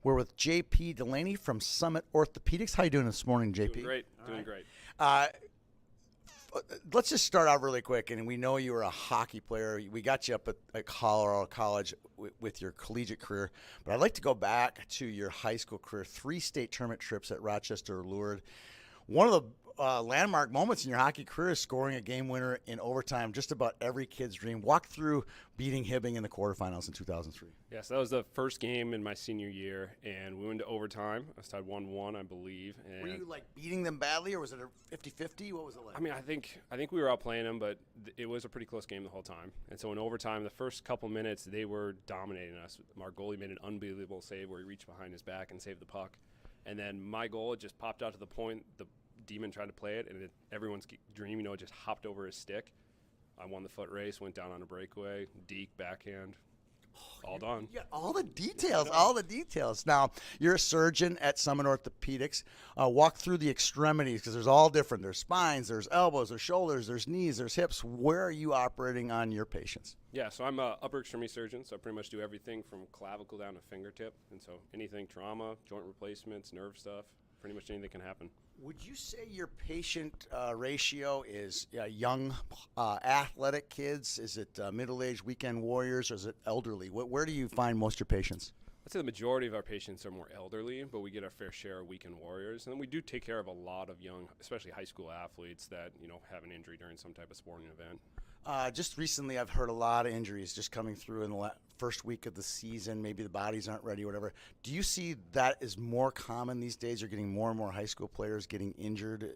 We're with JP Delaney from Summit Orthopedics. How you doing this morning, JP? Doing great. Doing great. Let's just start out really quick. And we know you were a hockey player. We got you up at Colorado College with your collegiate career. But I'd like to go back to your high school career. 3 state tournament trips at Rochester, Lourdes. One of the landmark moments in your hockey career is scoring a game winner in overtime. Just about every kid's dream. Walk through beating Hibbing in the quarterfinals in 2003. Yes, that was the first game in my senior year, and we went to overtime. I was tied 1-1, I believe. And were you like beating them badly, or was it a 50-50? What was it like? I mean, I think we were outplaying them, but it was a pretty close game the whole time. And so in overtime, the first couple minutes, they were dominating us. Our goalie made an unbelievable save where he reached behind his back and saved the puck. And then my goal, it just popped out to the point. The Demon tried to play it, and everyone's dream, it just hopped over his stick. I won the foot race, went down on a breakaway, deke, backhand, all done. Yeah, all the details, all the details. Now, you're a surgeon at Summit Orthopedics. Walk through the extremities, because there's all different. There's spines, there's elbows, there's shoulders, there's knees, there's hips. Where are you operating on your patients? Yeah, so I'm an upper extremity surgeon, so I pretty much do everything from clavicle down to fingertip. And so anything trauma, joint replacements, nerve stuff, pretty much anything can happen. Would you say your patient ratio is young, athletic kids? Is it middle-aged weekend warriors, or is it elderly? Where do you find most of your patients? I'd say the majority of our patients are more elderly, but we get our fair share of weekend warriors. And then we do take care of a lot of young, especially high school athletes that, have an injury during some type of sporting event. Just recently, I've heard a lot of injuries just coming through in the first week of the season. Maybe the bodies aren't ready or whatever. Do you see that is more common these days? You're getting more and more high school players getting injured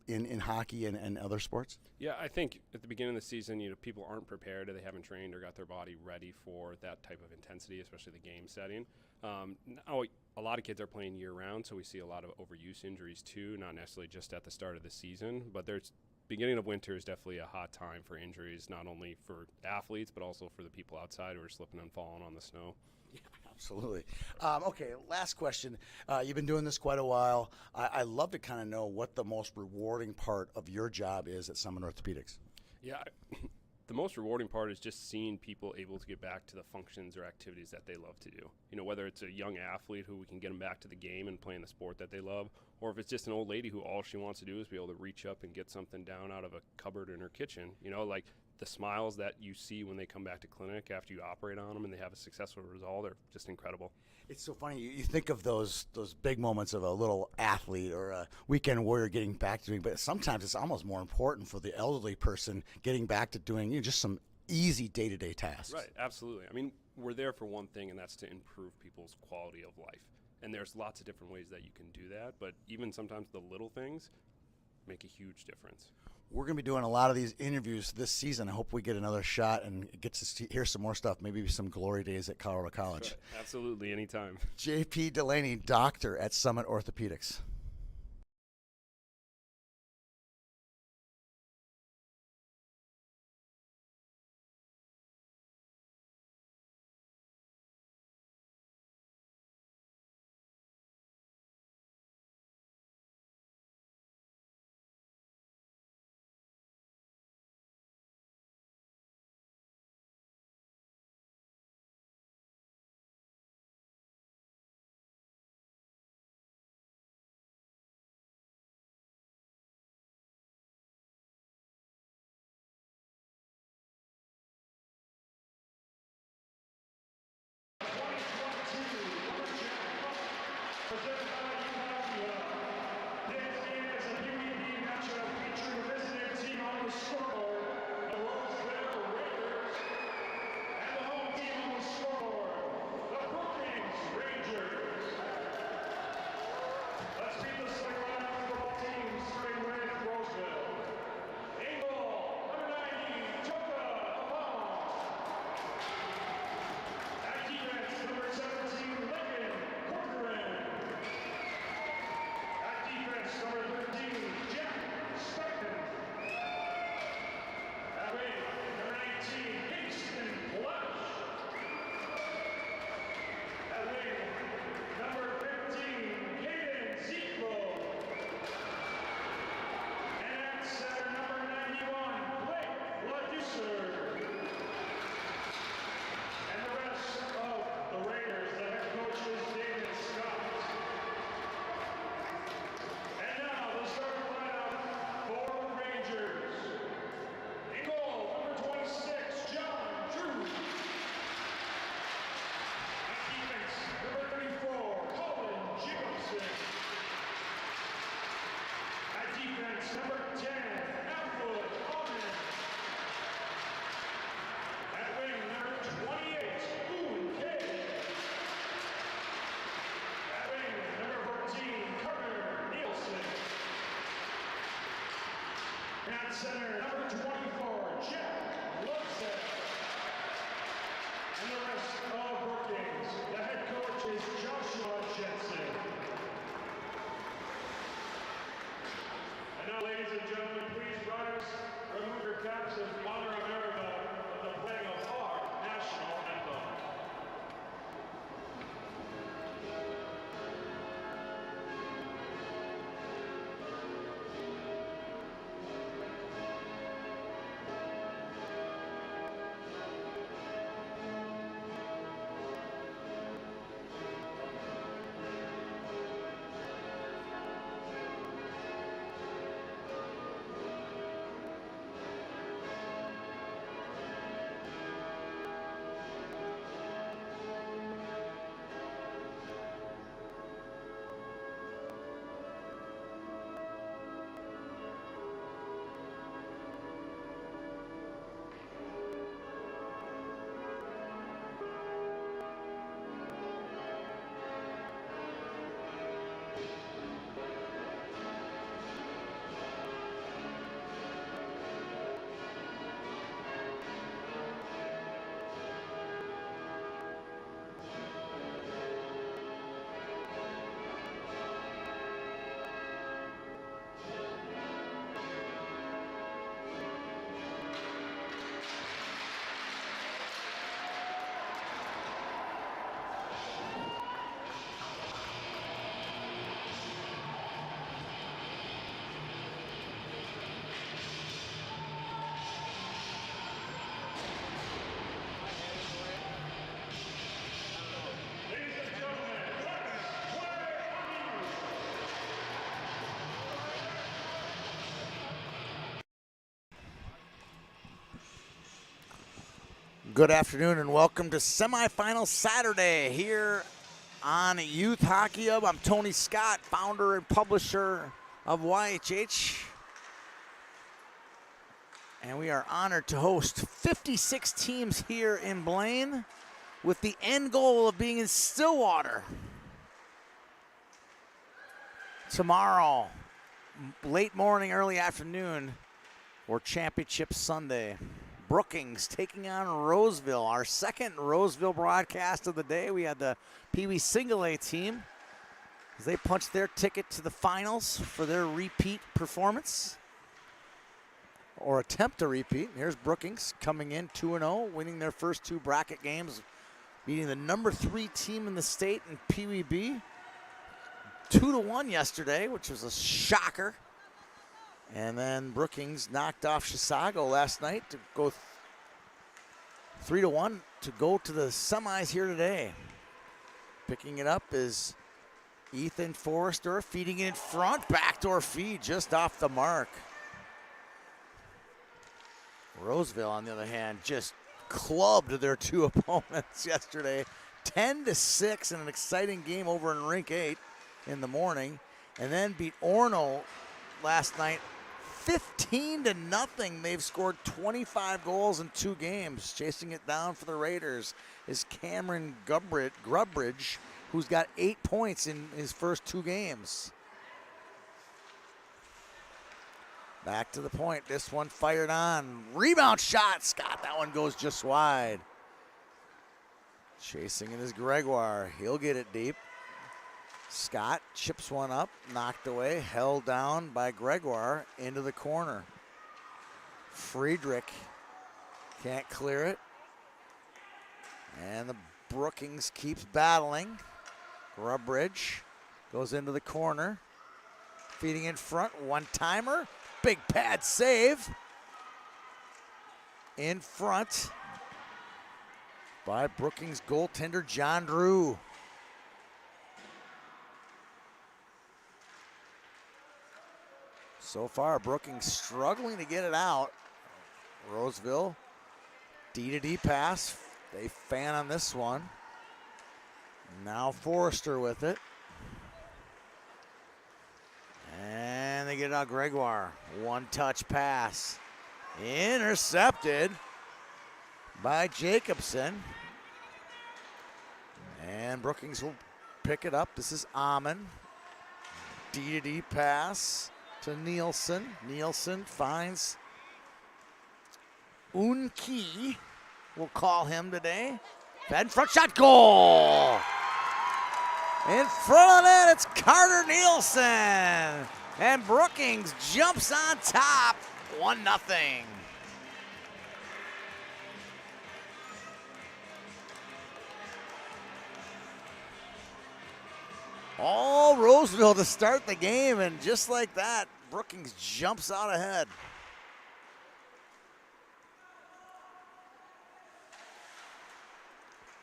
in hockey and other sports? Yeah, I think at the beginning of the season, people aren't prepared, or they haven't trained or got their body ready for that type of intensity, especially the game setting. Now, a lot of kids are playing year-round, so we see a lot of overuse injuries too, not necessarily just at the start of the season, but beginning of winter is definitely a hot time for injuries, not only for athletes, but also for the people outside who are slipping and falling on the snow. Yeah, absolutely. Okay, last question. You've been doing this quite a while. I love to kind of know what the most rewarding part of your job is at Summit Orthopedics. Yeah, the most rewarding part is just seeing people able to get back to the functions or activities that they love to do. Whether it's a young athlete who we can get them back to the game and playing the sport that they love, or if it's just an old lady who all she wants to do is be able to reach up and get something down out of a cupboard in her kitchen. Like the smiles that you see when they come back to clinic after you operate on them and they have a successful result are just incredible. It's so funny. You think of those big moments of a little athlete or a weekend warrior getting back to doing, but sometimes it's almost more important for the elderly person getting back to doing just some easy day-to-day tasks. Right, absolutely. I mean, we're there for one thing, and that's to improve people's quality of life. And there's lots of different ways that you can do that, but even sometimes the little things make a huge difference. We're going to be doing a lot of these interviews this season. I hope we get another shot and get to hear some more stuff, maybe some glory days at Colorado College. Right. Absolutely, anytime. JP Delaney, doctor at Summit Orthopedics. center, number 24, Jeff Roseville. And the rest of Brookings, the head coach is Joshua Jensen. And now, ladies and gentlemen, please rise, remove your caps, and honor America with the playing of our national anthem. Good afternoon and welcome to semifinal Saturday here on Youth Hockey Hub. I'm Tony Scott, founder and publisher of YHH. And we are honored to host 56 teams here in Blaine with the end goal of being in Stillwater tomorrow, late morning, early afternoon, or Championship Sunday. Brookings taking on Roseville, our second Roseville broadcast of the day. We had the Pee Wee Single A team as they punched their ticket to the finals for their repeat performance, or attempt to repeat. Here's Brookings coming in 2-0, winning their first two bracket games, beating the number 3 team in the state in Pee Wee B 2-1 yesterday, which was a shocker. And then Brookings knocked off Chisago last night to go 3-1 to go to the semis here today. Picking it up is Ethan Forrester, feeding it in front, backdoor feed just off the mark. Roseville, on the other hand, just clubbed their two opponents yesterday, 10-6 in an exciting game over in Rink 8 in the morning, and then beat Orono last night 15-0. They've scored 25 goals in 2 games. Chasing it down for the Raiders is Cameron Grubbridge, who's got 8 points in his first 2 games. Back to the point. This one fired on. Rebound shot. Scott, that one goes just wide. Chasing it is Gregoire. He'll get it deep. Scott chips one up, knocked away, held down by Gregoire into the corner. Friedrich can't clear it. And the Brookings keeps battling. Grubbridge goes into the corner. Feeding in front, one-timer. Big pad save. In front by Brookings goaltender John Drew. So far, Brookings struggling to get it out. Roseville, D-to-D pass. They fan on this one. Now Forrester with it. And they get it out Gregoire. One-touch pass. Intercepted by Jacobson. And Brookings will pick it up. This is Amon. D-to-D pass to Nielsen. Nielsen finds Unki, we'll call him today. Fed front shot, goal! In front of the net, it's Carter Nielsen. And Brookings jumps on top, 1-0. All Roseville to start the game, and just like that, Brookings jumps out ahead.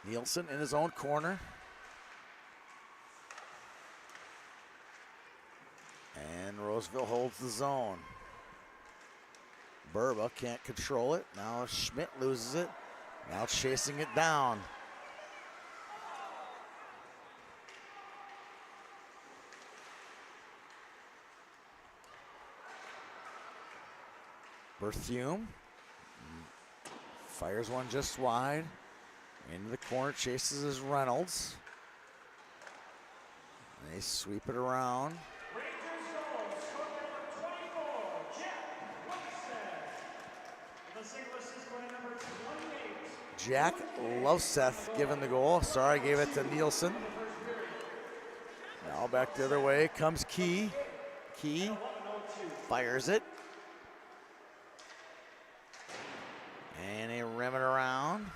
Nielsen in his own corner. And Roseville holds the zone. Burba can't control it. Now Schmidt loses it. Now chasing it down. Berthume fires one just wide. Into the corner, chases his Reynolds. They sweep it around. Jack Loveseth giving the goal. Sorry, gave it to Nielsen. Now back the other way comes Key. Key fires it. And they rim it around.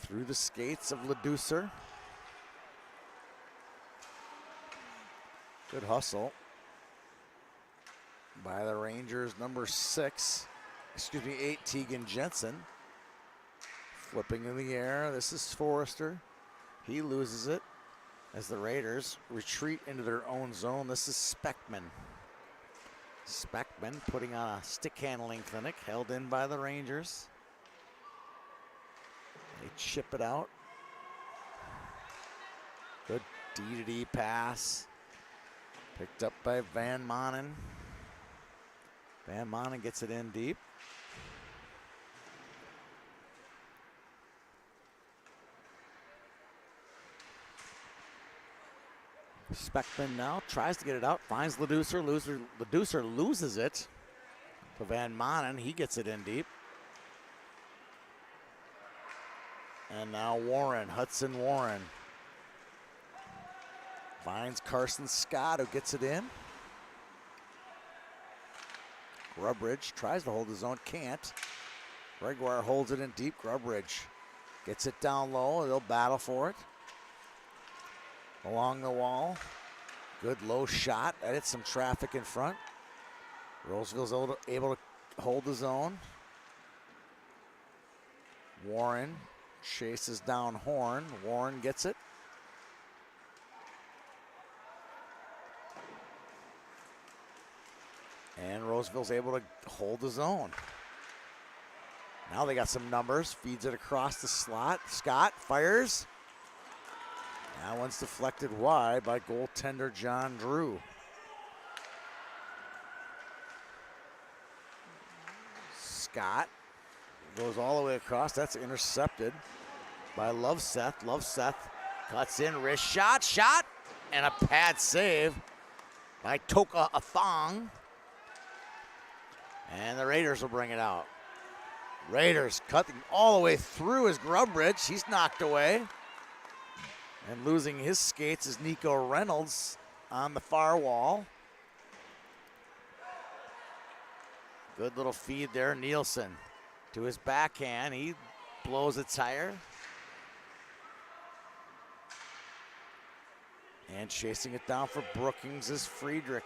Through the skates of Leducer. Good hustle by the Rangers, number 8, Tegan Jensen. Flipping in the air, this is Forrester. He loses it as the Raiders retreat into their own zone. This is Speckman. Speckman putting on a stick handling clinic, held in by the Rangers. They chip it out. Good D-to-D pass. Picked up by Van Manen. Van Manen gets it in deep. Speckman now tries to get it out, finds Leducer. Leducer loses it to Van Manen. He gets it in deep. And now Warren, Hudson Warren. Finds Carson Scott, who gets it in. Grubridge tries to hold his own, can't. Gregoire holds it in deep. Grubridge gets it down low. They'll battle for it. Along the wall. Good low shot. That hits some traffic in front. Roseville's able to hold the zone. Warren chases down Horn. Warren gets it. And Roseville's able to hold the zone. Now they got some numbers. Feeds it across the slot. Scott fires. That one's deflected wide by goaltender John Drew. Scott goes all the way across. That's intercepted by Loveseth. Loveseth cuts in, wrist shot, and a pad save by Toka Afang. And the Raiders will bring it out. Raiders cutting all the way through his Grubridge. He's knocked away. And losing his skates is Nico Reynolds on the far wall. Good little feed there. Nielsen to his backhand. He blows a tire. And chasing it down for Brookings is Friedrich.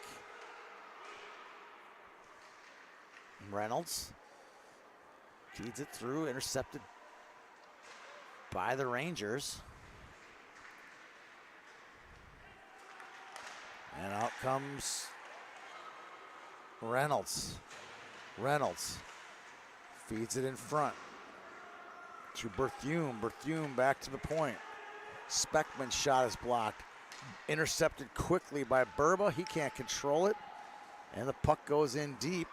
Reynolds feeds it through, intercepted by the Rangers. And out comes Reynolds. Reynolds feeds it in front to Berthume. Berthume back to the point. Speckman's shot is blocked. Intercepted quickly by Burba. He can't control it. And the puck goes in deep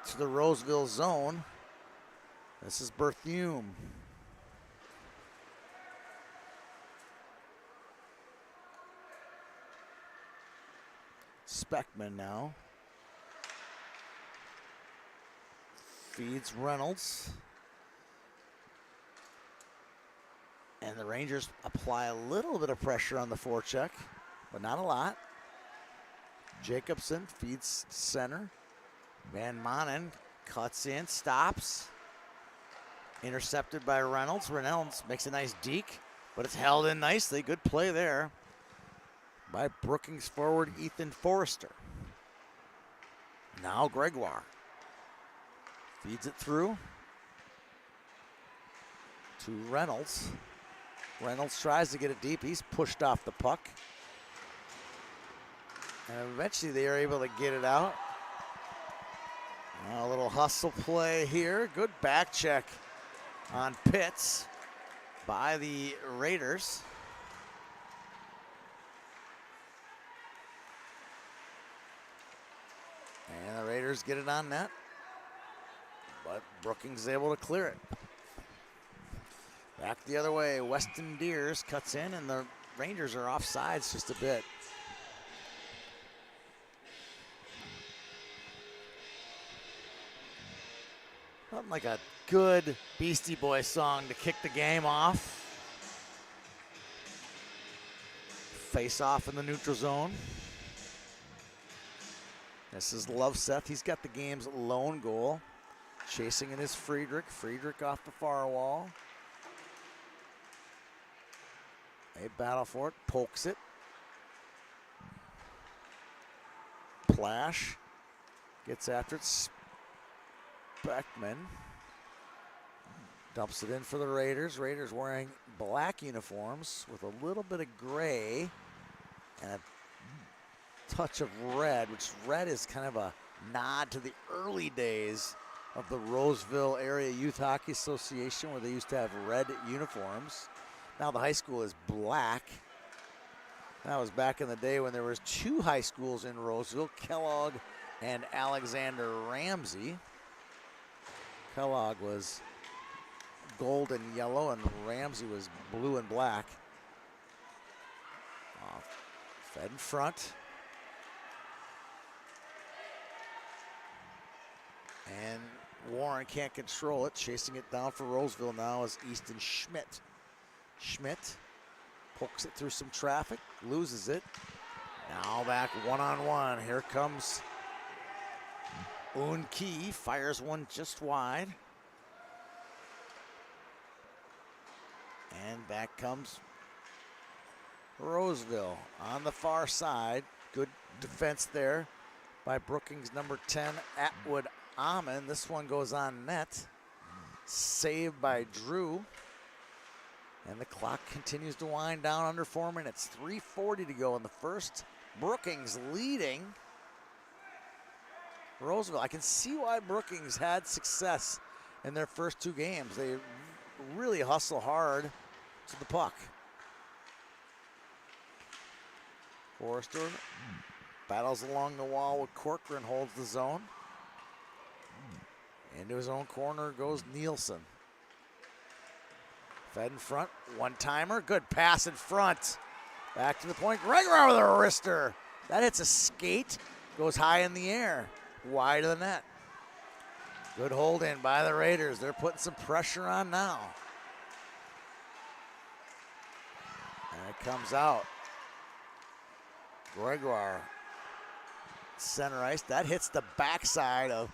to the Roseville zone. This is Berthume. Speckman now. feeds Reynolds. And the Rangers apply a little bit of pressure on the forecheck, but not a lot. Jacobson feeds center. Van Manen cuts in, stops. Intercepted by Reynolds. Reynolds makes a nice deke, but it's held in nicely. Good play there by Brookings forward Ethan Forrester. Now Gregoire feeds it through to Reynolds. Reynolds tries to get it deep. He's pushed off the puck. And eventually they are able to get it out. A little hustle play here. Good back check on Pitts by the Raiders. And the Raiders get it on net. But Brookings is able to clear it. Back the other way, Weston Deers cuts in, and the Rangers are offsides just a bit. Something like a good Beastie Boys song to kick the game off. Face off in the neutral zone. This is Loveseth. He's got the game's lone goal. Chasing it is Friedrich. Friedrich off the far wall. They battle for it. Pokes it. Plash gets after it. Beckman dumps it in for the Raiders. Raiders wearing black uniforms with a little bit of gray and a touch of red, which red is kind of a nod to the early days of the Roseville Area Youth Hockey Association, where they used to have red uniforms. Now the high school is black. That was back in the day when there was 2 high schools in Roseville, Kellogg and Alexander Ramsey. Kellogg was gold and yellow, and Ramsey was blue and black. Fed in front. And Warren can't control it. Chasing it down for Roseville now is Easton Schmidt. Schmidt pokes it through some traffic, loses it. Now back one-on-one. Here comes Unki, fires one just wide. And back comes Roseville on the far side. Good defense there by Brookings number 10, Atwood Amon. This one goes on net. Saved by Drew. And the clock continues to wind down under 4 minutes. 3:40 to go in the first. Brookings leading Roseville. I can see why Brookings had success in their first 2 games. They really hustle hard to the puck. Forrester battles along the wall with Corcoran, holds the zone. Into his own corner goes Nielsen. Fed in front, one-timer, good pass in front. Back to the point, Gregoire with a wrister. That hits a skate, goes high in the air, wide of the net. Good hold in by the Raiders. They're putting some pressure on now. And it comes out. Gregoire, center ice. That hits the backside of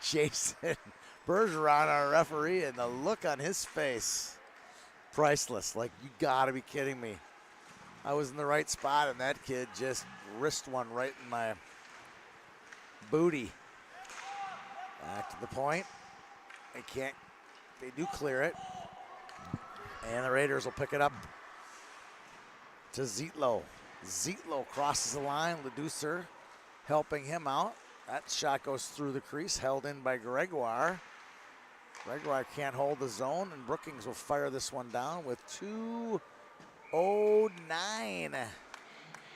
Jason Bergeron, our referee, and the look on his face, priceless. Like, you gotta be kidding me. I was in the right spot, and that kid just wrist one right in my booty. Back to the point. They do clear it. And the Raiders will pick it up to Zietlow. Zietlow crosses the line. Leducer helping him out. That shot goes through the crease, held in by Gregoire. Gregoire can't hold the zone, and Brookings will fire this one down with 2:09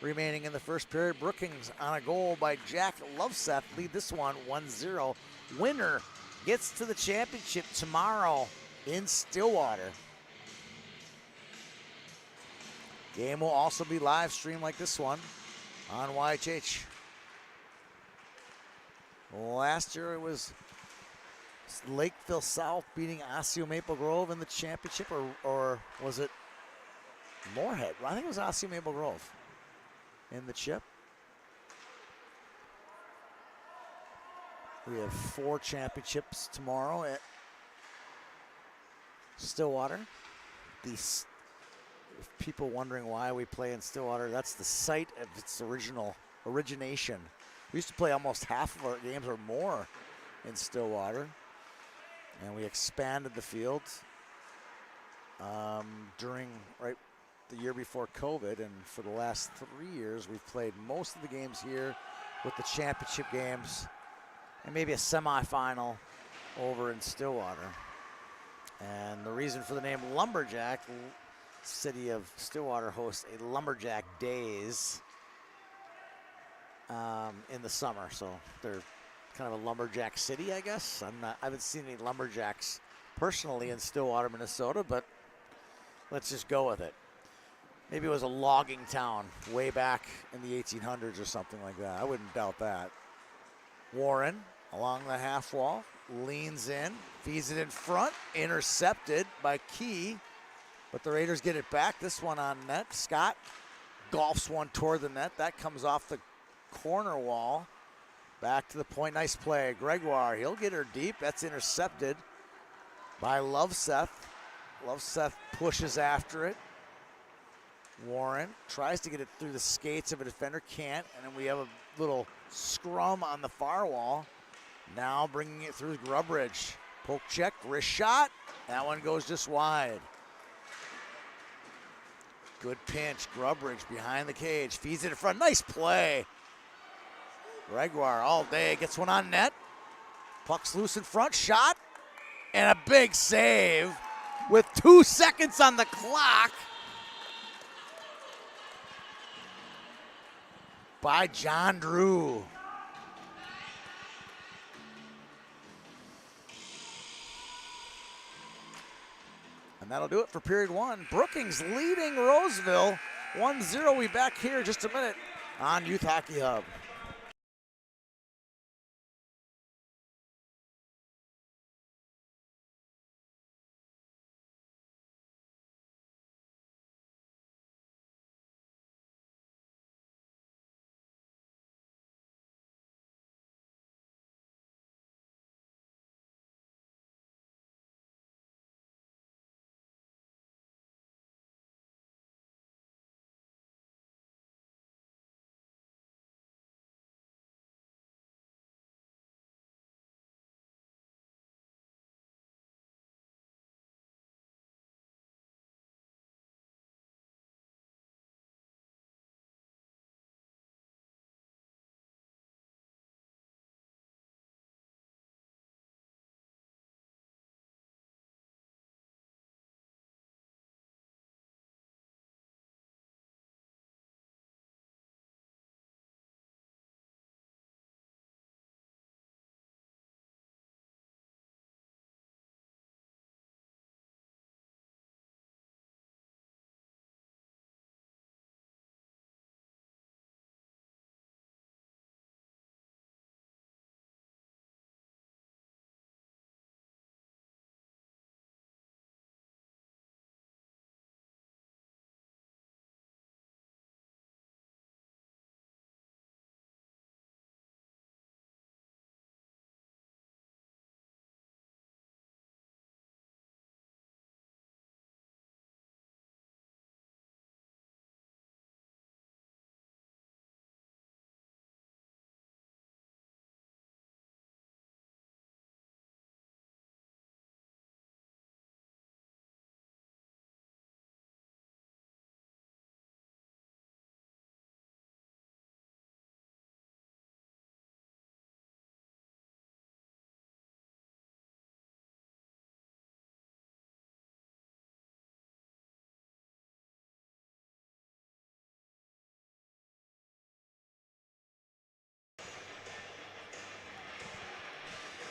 remaining in the first period. Brookings on a goal by Jack Loveseth lead this one 1-0. Winner gets to the championship tomorrow in Stillwater. Game will also be live streamed like this one on YHH. Last year it was Lakeville South beating Osseo Maple Grove in the championship, or was it Moorhead? I think it was Osseo Maple Grove in the chip. We have 4 championships tomorrow at Stillwater. These people wondering why we play in Stillwater, that's the site of its origination. We used to play almost half of our games or more in Stillwater, and we expanded the field during the year before COVID, and for the last 3 years we've played most of the games here, with the championship games and maybe a semifinal over in Stillwater. And the reason for the name Lumberjack, city of Stillwater hosts a Lumberjack Days in the summer, so they're kind of a lumberjack city, I guess. I haven't seen any lumberjacks personally in Stillwater, Minnesota, but let's just go with it. Maybe it was a logging town way back in the 1800s or something like that. I wouldn't doubt that. Warren along the half wall, leans in, feeds it in front, intercepted by Key, but the Raiders get it back. This one on net. Scott golfs one toward the net. That comes off the corner wall. Back to the point. Nice play. Gregoire, he'll get her deep. That's intercepted by Loveseth. Loveseth pushes after it. Warren tries to get it through the skates of a defender, can't, and then we have a little scrum on the far wall. Now bringing it through Grubridge. Poke check, wrist shot. That one goes just wide. Good pinch. Grubridge behind the cage. Feeds it in front. Nice play. Gregoire all day. Gets one on net. Puck's loose in front. Shot. And a big save with 2 seconds on the clock by John Drew. And that'll do it for period 1. Brookings leading Roseville 1-0. We'll be back here in just a minute on Youth Hockey Hub.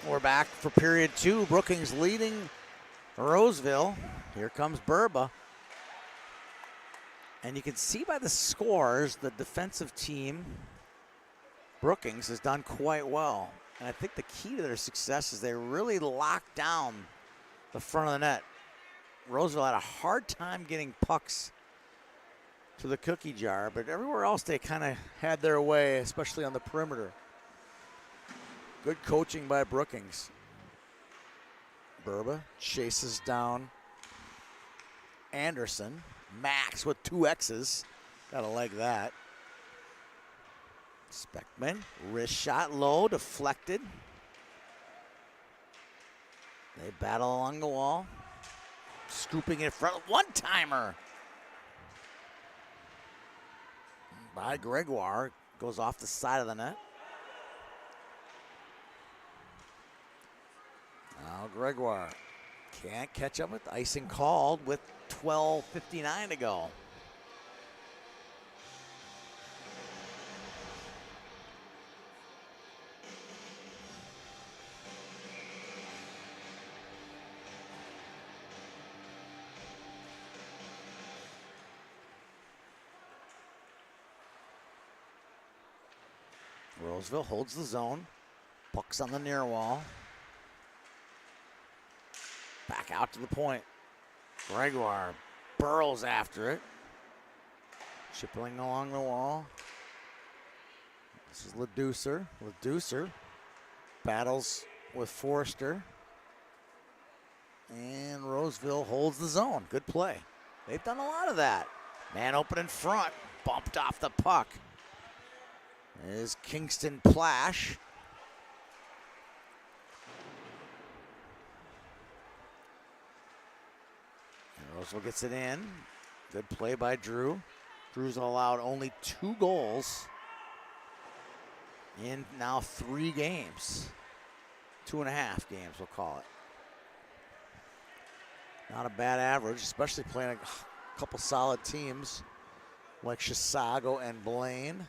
We're back for period 2. Brookings leading Roseville. Here comes Burba. And you can see by the scores, the defensive team, Brookings, has done quite well. And I think the key to their success is they really locked down the front of the net. Roseville had a hard time getting pucks to the cookie jar, but everywhere else they kind of had their way, especially on the perimeter. Good coaching by Brookings. Burba chases down Anderson. Max with 2 X's. Gotta like that. Speckman, wrist shot low, deflected. They battle along the wall. Scooping in front, one-timer by Gregoire. Goes off the side of the net. Now Gregoire can't catch up with icing called with 12:59 to go. Roseville holds the zone. Puck's on the near wall. Back out to the point. Gregoire burrows after it. Chipping along the wall. This is Leducer. Leducer battles with Forrester. And Roseville holds the zone. Good play. They've done a lot of that. Man open in front. Bumped off the puck. There's Kingston Plash. And Roseville gets it in. Good play by Drew. Drew's allowed only 2 goals in now 3 games. 2.5 games, we'll call it. Not a bad average, especially playing a couple solid teams like Chisago and Blaine.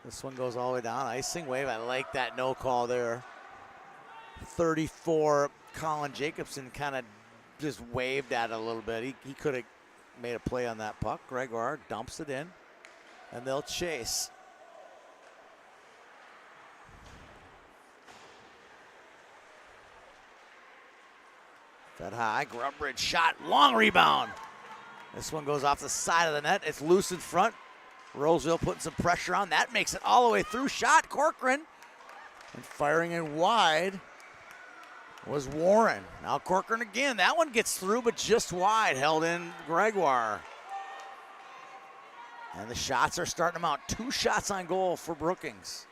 This one goes all the way down. Icing wave. I like that no call there. 34, Colin Jacobson kind of just waved at it a little bit. He could have made a play on that puck. Gregoire dumps it in, and they'll chase. That high, Grubbridge shot, long rebound. This one goes off the side of the net. It's loose in front. Roseville putting some pressure on. That makes it all the way through. Shot, Corcoran. And firing in wide was Warren. Now Corcoran again. That one gets through, but just wide. Held in Gregoire. And the shots are starting to mount. 2 shots on goal for Brookings.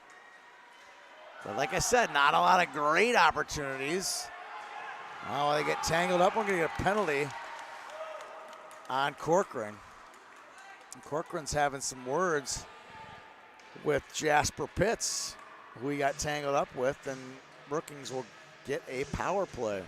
But like I said, not a lot of great opportunities. Oh, they get tangled up. We're going to get a penalty on Corcoran. Corcoran's having some words with Jasper Pitts, who he got tangled up with, and Brookings will get a power play.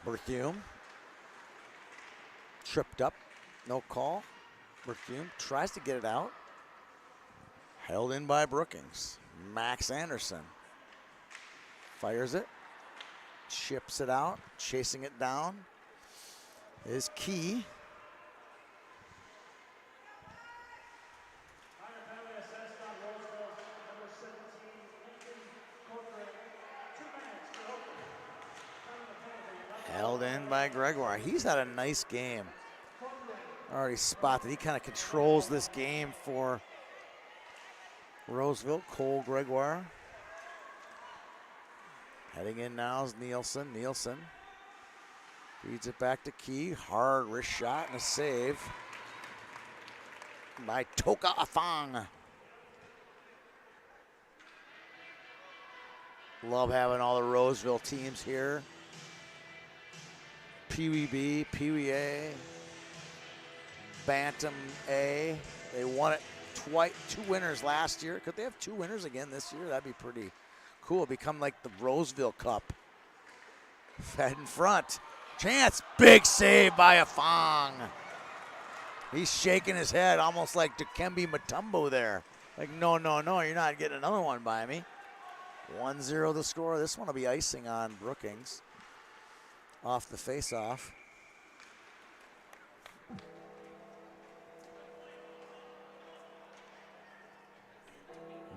Berthume tripped up, no call. Berthume tries to get it out. Held in by Brookings. Max Anderson fires it, chips it out, chasing it down is Key. Held in by Gregoire. He's had a nice game. Already spotted. He kind of controls this game for Roseville. Cole Gregoire. Heading in now is Nielsen. Nielsen feeds it back to Key. Hard wrist shot and a save by Toka Afang. Love having all the Roseville teams here. Pee Wee B, Pee Wee A, Bantam A. They won it twice, 2 winners last year. Could they have 2 winners again this year? That'd be pretty cool. Become like the Roseville Cup. Fed in front. Chance, big save by Afang. He's shaking his head almost like Dikembe Mutombo there. Like, no, you're not getting another one by me. 1-0 the score. This one will be icing on Brookings off the face-off.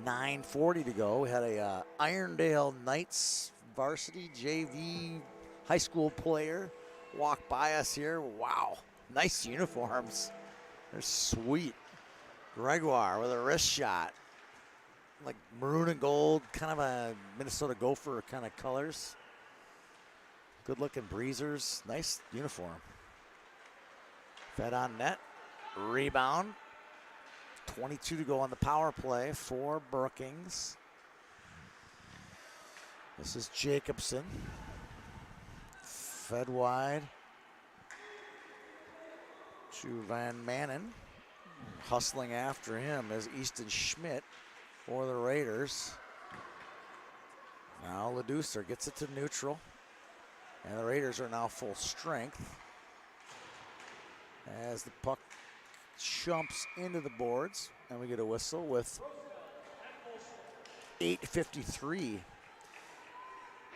.9:40 to go. We had a Irondale Knights varsity JV high school player walk by us here. Wow, nice uniforms. They're sweet. Gregoire with a wrist shot. Like maroon and gold, kind of a Minnesota Gopher kind of colors. Good looking breezers. Nice uniform. Fed on net. Rebound. 22 to go on the power play for Brookings. This is Jacobson. Fed wide to Van Manen. Hustling after him is Easton Schmidt for the Raiders. Now Leducer gets it to neutral. And the Raiders are now full strength as the puck jumps into the boards, and we get a whistle with 8:53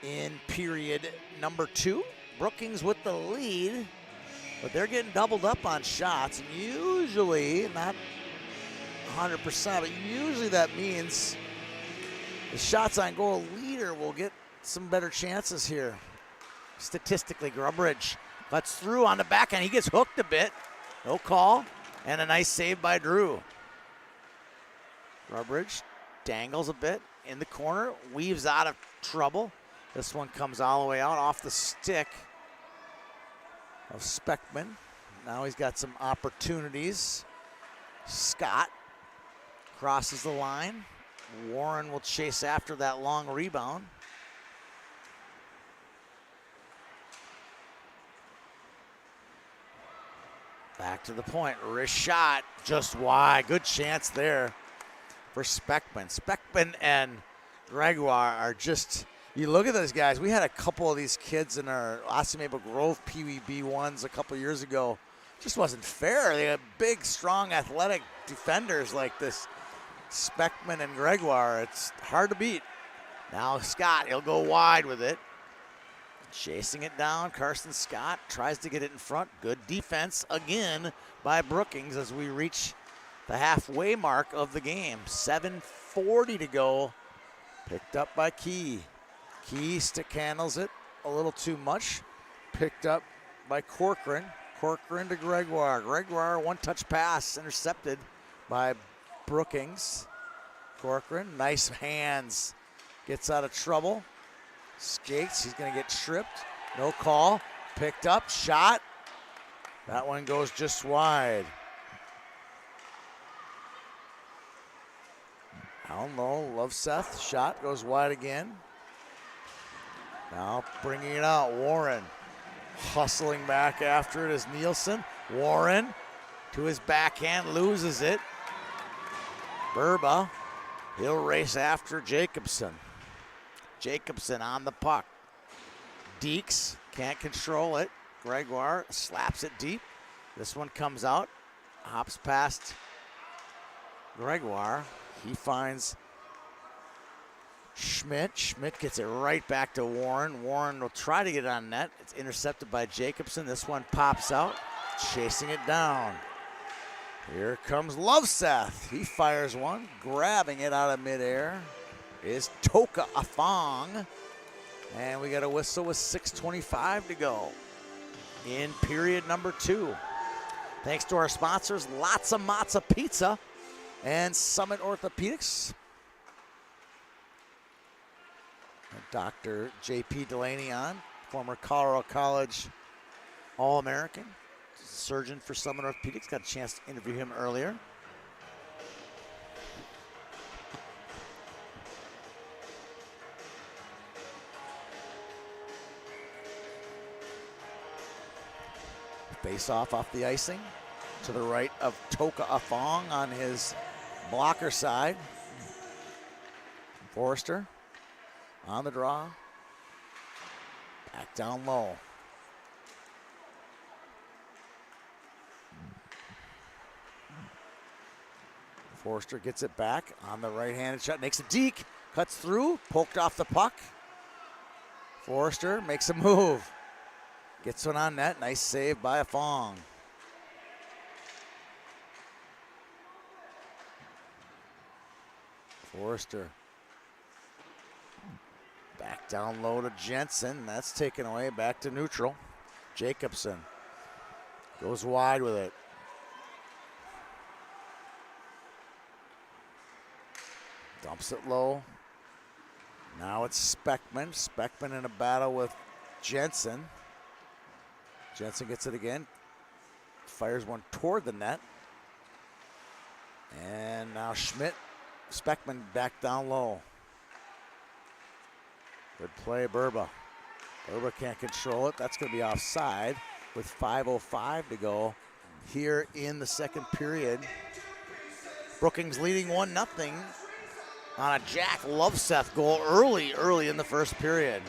in period number 2. Brookings with the lead, but they're getting doubled up on shots, and usually, not 100%, but usually that means the shots on goal leader will get some better chances here. Statistically, Grubridge cuts through on the backhand. He gets hooked a bit. No call. And a nice save by Drew. Grubridge dangles a bit in the corner, weaves out of trouble. This one comes all the way out off the stick of Speckman. Now he's got some opportunities. Scott crosses the line. Warren will chase after that long rebound. Back to the point, wrist shot, just wide. Good chance there for Speckman. Speckman and Gregoire are just, you look at those guys, we had a couple of these kids in our Austin Maple Grove Pee Wee B1s a couple years ago. Just wasn't fair. They had big, strong, athletic defenders like this. Speckman and Gregoire, it's hard to beat. Now Scott, he'll go wide with it. Chasing it down, Carson Scott tries to get it in front. Good defense again by Brookings as we reach the halfway mark of the game. 7:40 to go. Picked up by Key. Key stick handles it a little too much. Picked up by Corcoran. Corcoran to Gregoire. Gregoire, one-touch pass intercepted by Brookings. Corcoran, nice hands. Gets out of trouble. Skates, he's going to get tripped. No call. Picked up, shot. That one goes just wide. Down low, Loveseth. Shot goes wide again. Now bringing it out, Warren. Hustling back after it is Nielsen. Warren to his backhand, loses it. Burba, he'll race after Jacobson. Jacobson on the puck. Deeks can't control it. Gregoire slaps it deep. This one comes out, hops past Gregoire. He finds Schmidt. Schmidt gets it right back to Warren. Warren will try to get it on net. It's intercepted by Jacobson. This one pops out, chasing it down. Here comes Loveseth. He fires one, grabbing it out of midair is Toka Afong. And we got a whistle with 6:25 to go in period number 2. Thanks to our sponsors, Lots of Matza Pizza and Summit Orthopedics. And Dr. JP Delaney on, former Colorado College All-American, surgeon for Summit Orthopedics. Got a chance to interview him earlier. Face off the icing to the right of Toka Afong on his blocker side. Forrester on the draw. Back down low. Forster gets it back on the right-handed shot, makes a deke, cuts through, poked off the puck. Forster makes a move. Gets one on net, nice save by Fong. Forster. Back down low to Jensen, that's taken away, back to neutral. Jacobson goes wide with it. Dumps it low. Now it's Speckman. Speckman in a battle with Jensen. Jensen gets it again. Fires one toward the net. And now Schmidt. Speckman back down low. Good play, Burba. Burba can't control it. That's going to be offside with 5:05 to go here in the second period. Brookings leading 1-0 on a Jack Loveseth goal early in the first period.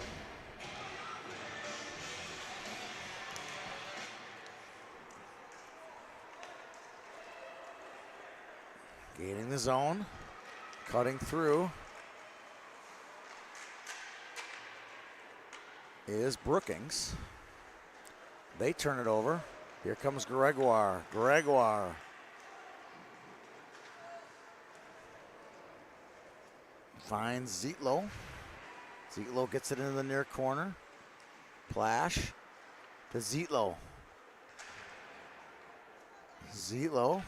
Gaining the zone, cutting through is Brookings. They turn it over. Here comes Gregoire. Gregoire finds Zietlow. Zietlow gets it into the near corner. Plash to Zietlow. Zietlow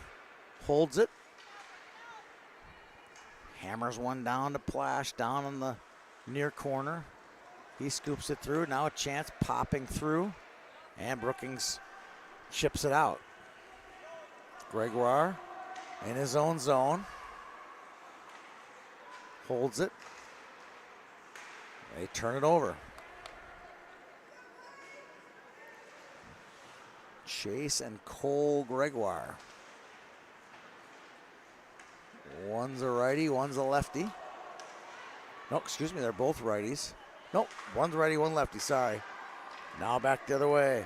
holds it. Hammers one down to Plash, down in the near corner. He scoops it through. Now a chance popping through. And Brookings chips it out. Gregoire in his own zone. Holds it. They turn it over. Chase and Cole Gregoire. One's a righty, one's a lefty. No, excuse me, they're both righties. Nope, one's righty, one lefty, sorry. Now back the other way.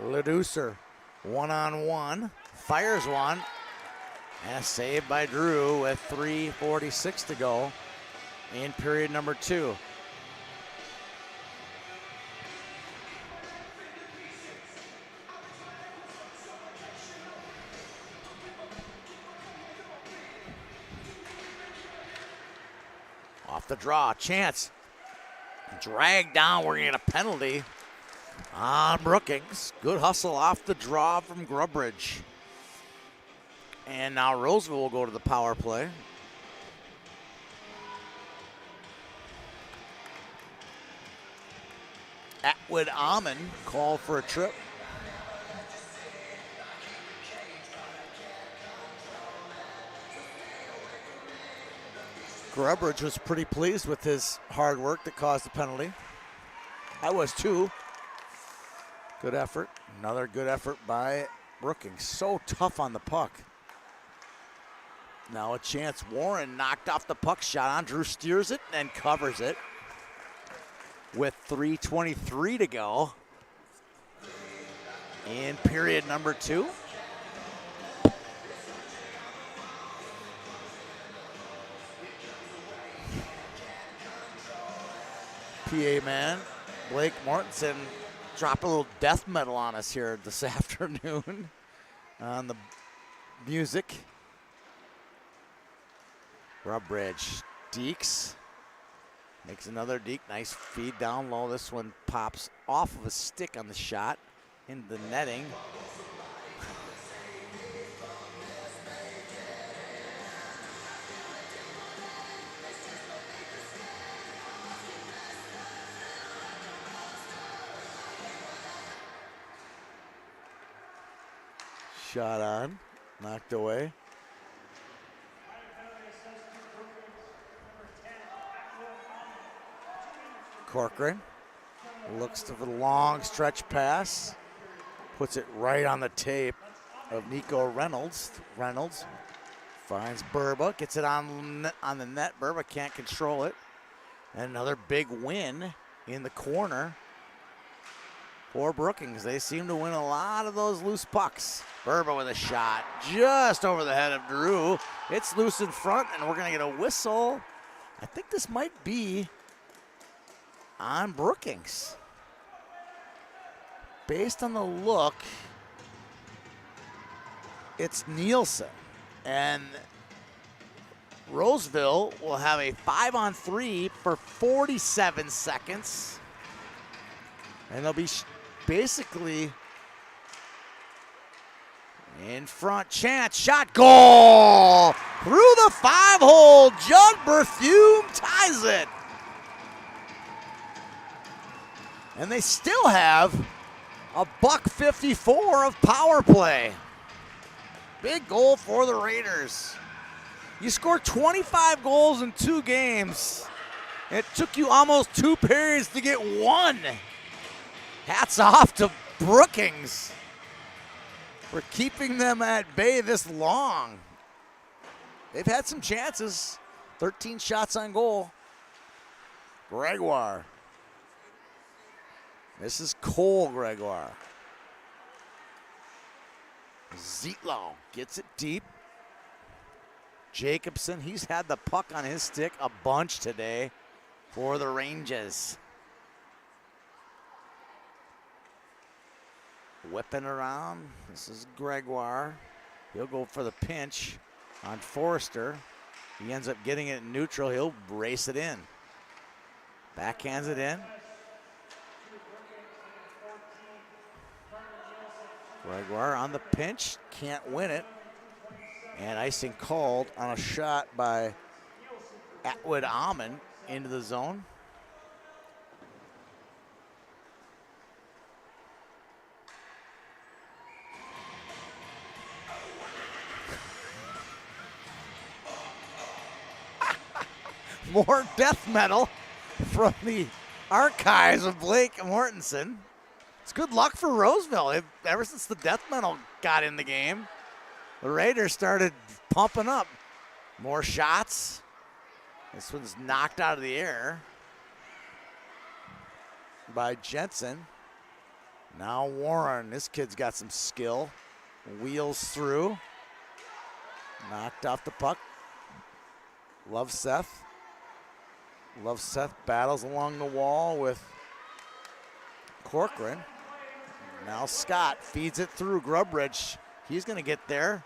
Leducer, one-on-one, fires one. And a save by Drew with 3:46 to go in period number 2. Off the draw, chance. Dragged down, we're going to get a penalty on Brookings. Good hustle off the draw from Grubbridge. And now Roseville will go to the power play. Atwood Amon called for a trip. Grubbridge was pretty pleased with his hard work that caused the penalty. I was too. Good effort. Another good effort by Brookings. So tough on the puck. Now a chance. Warren knocked off the puck shot on. Drew steers it and covers it with 3:23 to go in period number 2. PA man, Blake Mortensen, drop a little death metal on us here this afternoon on the music. Grubbridge, Deeks, makes another deke, nice feed down low. This one pops off of a stick on the shot into the netting. Shot on, knocked away. Corcoran looks to the long stretch pass, puts it right on the tape of Nico Reynolds. Reynolds finds Burba, gets it on the net. Burba can't control it. And another big win in the corner for Brookings. They seem to win a lot of those loose pucks. Burba with a shot just over the head of Drew. It's loose in front, and we're going to get a whistle. I think this might be on Brookings. Based on the look, it's Nielsen. And Roseville will have a 5-on-3 for 47 seconds. And they'll be basically in front. Chance, shot, goal! Through the 5-hole, Judd Berthume ties it. And they still have a $154 of power play. Big goal for the Raiders. You scored 25 goals in 2 games. It took you almost 2 periods to get 1. Hats off to Brookings for keeping them at bay this long. They've had some chances. 13 shots on goal. Gregoire. This is Cole Gregoire. Zietlow gets it deep. Jacobson, he's had the puck on his stick a bunch today for the Rangers. Whipping around. This is Gregoire. He'll go for the pinch on Forrester. He ends up getting it in neutral. He'll race it in. Backhands it in. Gregoire on the pinch. Can't win it. And icing called on a shot by Atwood Amon into the zone. More death metal from the archives of Blake Mortensen. It's good luck for Roseville. Ever since the death metal got in the game, the Raiders started pumping up. More shots. This one's knocked out of the air by Jensen. Now Warren, this kid's got some skill. Wheels through. Knocked off the puck. Love Seth battles along the wall with Corcoran. Now Scott feeds it through Grubridge. He's going to get there.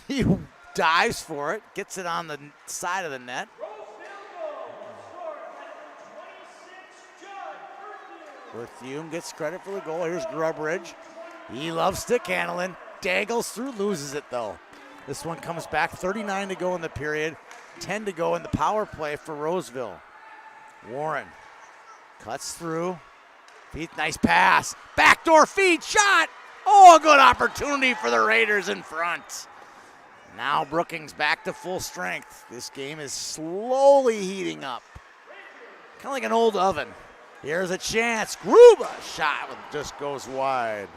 He dives for it, gets it on the side of the net. Berthume gets credit for the goal. Here's Grubridge. He loves stick handling. Daggles through, loses it though. This one comes back. 39 to go in the period. 10 to go in the power play for Roseville. Warren cuts through. Feet, nice pass. Backdoor feed, shot. Oh, a good opportunity for the Raiders in front. Now Brookings back to full strength. This game is slowly heating up. Kind of like an old oven. Here's a chance. Gruba shot just goes wide.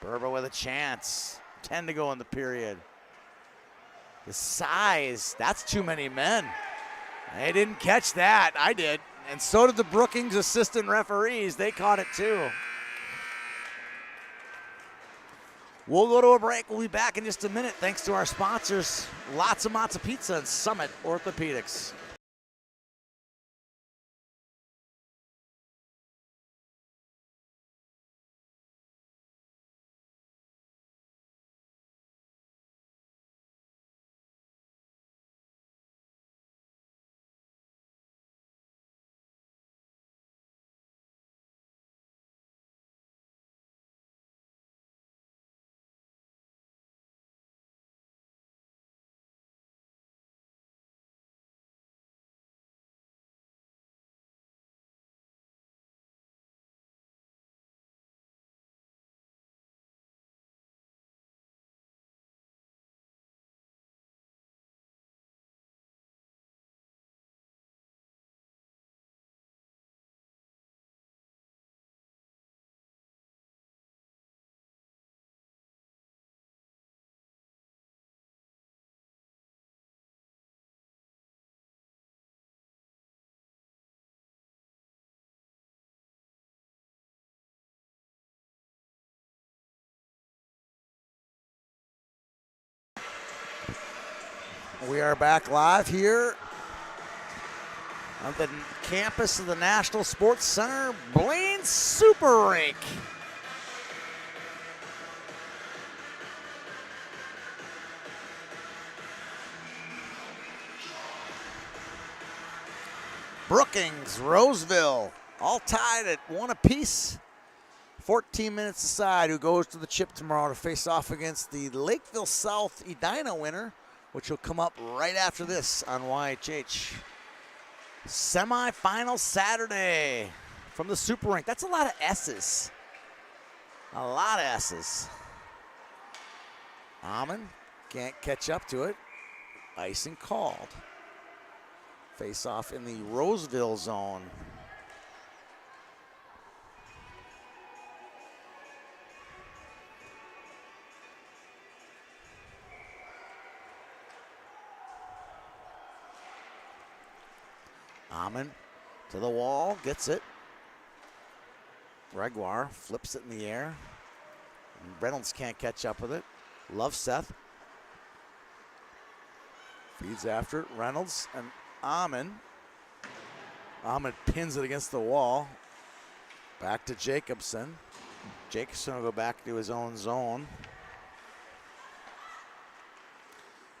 Burba with a chance. 10 to go in the period. The size, that's too many men. They didn't catch that. I did. And so did the Brookings assistant referees. They caught it too. We'll go to a break. We'll be back in just a minute thanks to our sponsors, Lots of Matzo Pizza and Summit Orthopedics. We are back live here on the campus of the National Sports Center, Blaine Super Rink. Brookings, Roseville, all tied at 1 apiece. 14 minutes aside, who goes to the chip tomorrow to face off against the Lakeville South Edina winner, which will come up right after this on YHH. Semi-final Saturday from the Super Rink. That's a lot of S's. A lot of S's. Amon can't catch up to it. Icing called. Face off in the Roseville zone. Amon to the wall, gets it. Gregoire flips it in the air. Reynolds can't catch up with it. Love Seth. Feeds after it. Reynolds and Amon. Amon pins it against the wall. Back to Jacobson. Jacobson will go back to his own zone.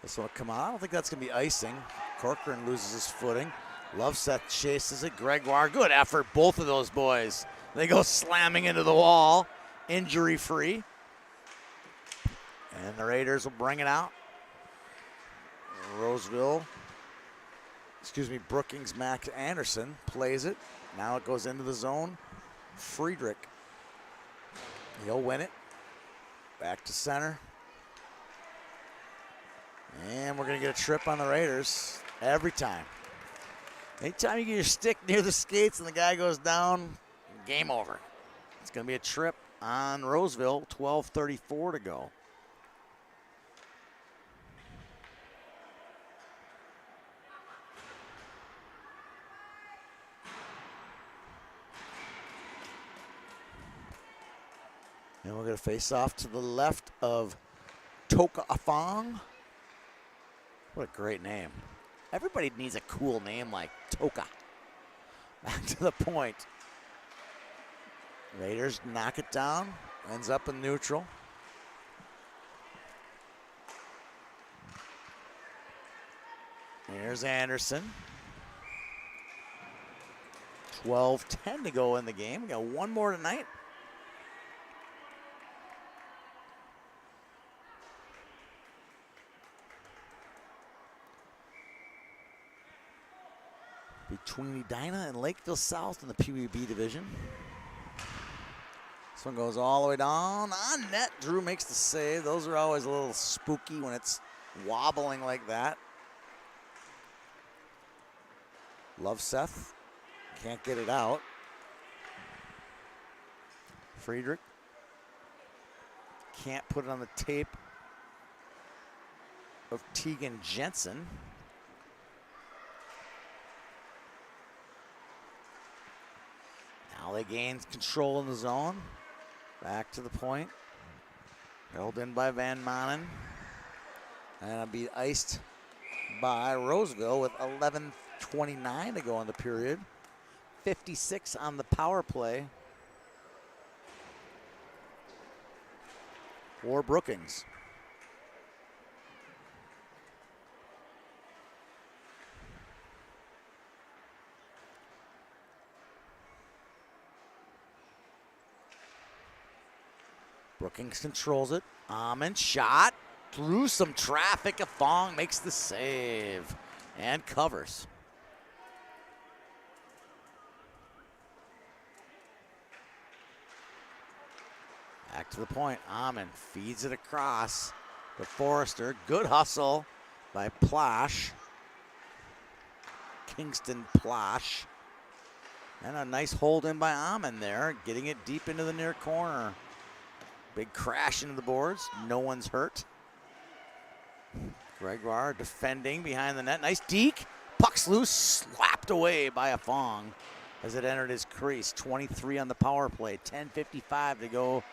This one will come out. I don't think that's going to be icing. Corcoran loses his footing. Loveseth chases it. Gregoire, good effort. Both of those boys. They go slamming into the wall, injury-free. And the Raiders will bring it out. Brookings Max Anderson plays it. Now it goes into the zone. Friedrich. He'll win it. Back to center. And we're going to get a trip on the Raiders every time. Anytime you get your stick near the skates and the guy goes down, game over. It's going to be a trip on Roseville, 12:34 to go. And we're going to face off to the left of Toka Afong. What a great name. Everybody needs a cool name like Toka. Back to the point. Raiders knock it down. Ends up in neutral. Here's Anderson. 12:10 to go in the game. We got one more tonight. Between Edina and Lakeville South in the PWB division. This one goes all the way down. On net, Drew makes the save. Those are always a little spooky when it's wobbling like that. Love Seth. Can't get it out. Friedrich. Can't put it on the tape of Tegan Jensen. Now they gain control in the zone. Back to the point. Held in by Van Manen. And it'll be iced by Roseville with 11:29 to go in the period. 56 on the power play for Brookings. Brookings controls it. Amon shot through some traffic. Afong makes the save and covers. Back to the point. Amon feeds it across to Forrester. Good hustle by Plash. Kingston Plash. And a nice hold in by Amon there, getting it deep into the near corner. Big crash into the boards. No one's hurt. Gregoire defending behind the net. Nice deke. Puck's loose. Slapped away by Afong as it entered his crease. 23 on the power play. 10:55 to go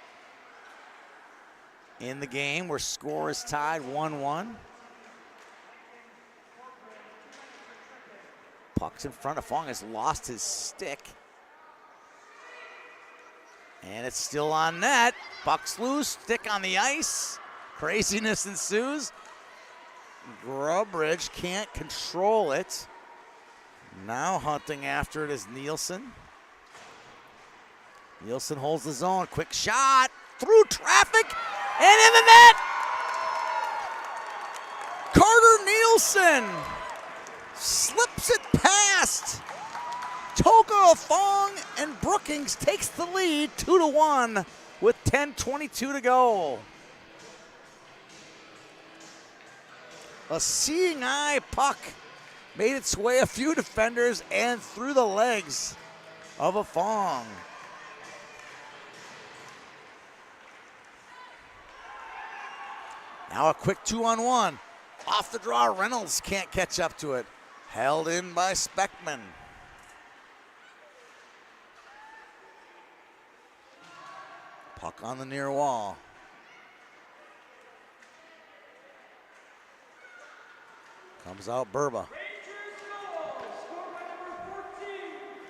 in the game where score is tied 1-1. Puck's in front. Fong has lost his stick. And it's still on net. Puck's loose, stick on the ice. Craziness ensues. Grubridge can't control it. Now hunting after it is Nielsen. Nielsen holds the zone. Quick shot through traffic and in the net. Carter Nielsen slips it past. Toga Fong and Brookings takes the lead 2-1 with 10:22 to go. A seeing eye puck made its way a few defenders and through the legs of a Fong. Now a quick 2-on-1. Off the draw, Reynolds can't catch up to it. Held in by Speckman. Puck on the near wall. Comes out Burba.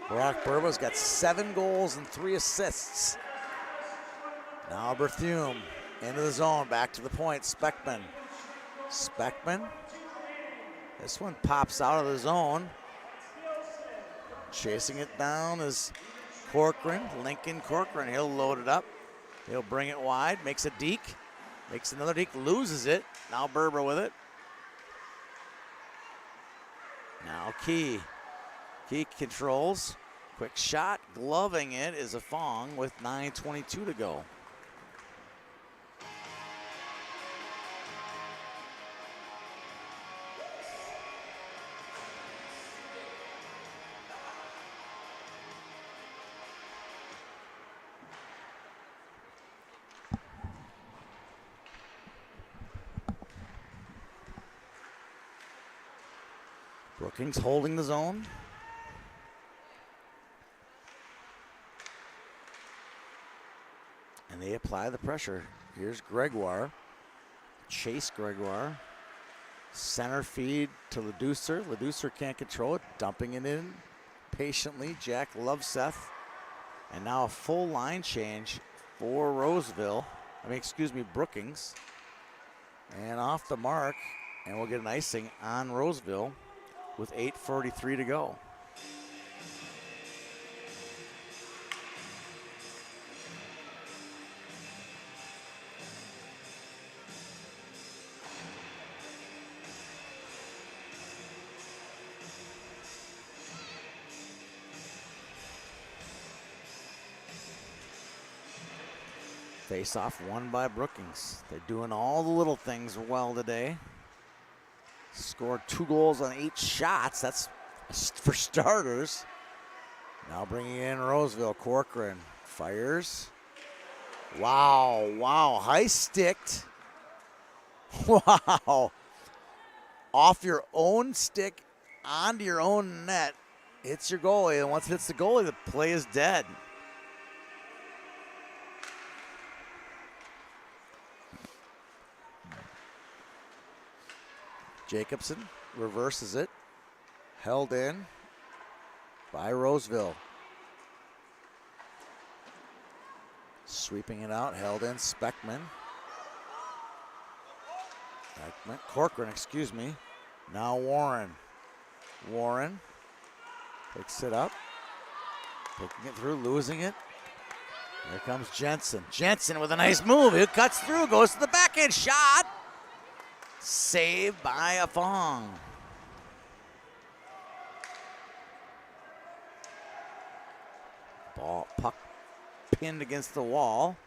Brock Burba's got 7 goals and 3 assists. Now Berthume into the zone, back to the point, Speckman. Speckman. This one pops out of the zone. Chasing it down is Corcoran, Lincoln Corcoran. He'll load it up. He'll bring it wide, makes a deke, makes another deke, loses it. Now Berber with it. Now Key. Key controls. Quick shot, gloving it is a Fong with 9:22 to go. Brookings holding the zone. And they apply the pressure. Here's Gregoire. Chase Gregoire. Center feed to Leducer. Leducer can't control it. Dumping it in patiently. Jack Loveseth. And now a full line change for Roseville. Brookings. And off the mark. And we'll get an icing on Roseville with 8:43 to go. Face-off won by Brookings. They're doing all the little things well today. Scored 2 goals on 8 shots. That's for starters. Now bringing in Roseville. Corcoran fires. Wow. High sticked. Wow. Off your own stick onto your own net. Hits your goalie. And once it hits the goalie, the play is dead. Jacobson reverses it. Held in by Roseville. Sweeping it out, held in, Speckman. Corcoran, Now Warren. Warren picks it up. Picking it through, losing it. Here comes Jensen. Jensen with a nice move. He cuts through, goes to the backhand shot. Saved by a Fong. Puck pinned against the wall.